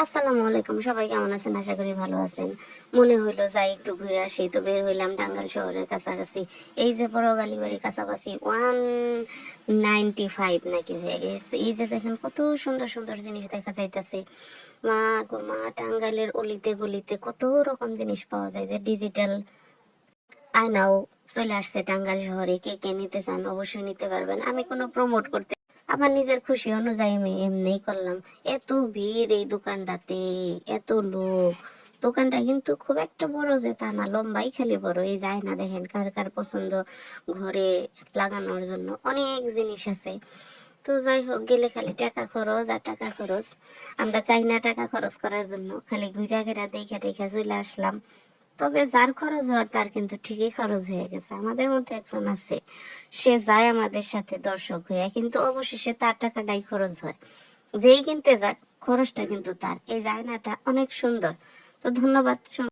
আসসালামু আলাইকুম, সবাই কেমন আছেন? আশা করি ভালো আছেন। মনে হইলো যাই একটু ঘুরে আসি, তো বের হইলাম টাঙ্গাইল শহরের কাছাকাছি। এই যে বড় গালিবাড়ি কাছাকাছি 195 নাকি হয়ে গেছে। এই যে দেখেন কত সুন্দর সুন্দর জিনিস দেখা যাইতেছে। মা গো মা, টাঙ্গাইলের অলিতে গলিতে কত রকম জিনিস পাওয়া যায়, যে ডিজিটাল আয়নাও চলে আসছে টাঙ্গাইল শহরে। কে কে নিতে চান অবশ্যই নিতে পারবেন। আমি কোনো প্রমোট করতে, আমার নিজের খুশি অনুযায়ী আমি এমনিই করলাম। এত ভিড় এই দোকানটাতে, এত লোক। দোকানটা কিন্তু খুব একটা বড় যে তা না, লম্বাই খালি বড়। এই যায় না, দেখেন কার কার পছন্দ ঘরে লাগানোর জন্য অনেক জিনিস আছে। তো যাই হোক, গেলে খালি টাকা খরচ আর টাকা খরচ। আমরা চাই না টাকা খরচ করার জন্য, খালি ঘুরা ঘেরা দেখে দেখে চলে আসলাম। তবে যার খরচ হওয়ার তার কিন্তু ঠিকই খরচ হয়ে গেছে। আমাদের মধ্যে একজন আছে, সে যায় আমাদের সাথে দর্শক হয়ে, কিন্তু অবশেষে তার টাকাটাই খরচ হয়। যেই কিনতে যাক, খরচটা কিন্তু তার। এই জায়গাটা অনেক সুন্দর। তো ধন্যবাদ।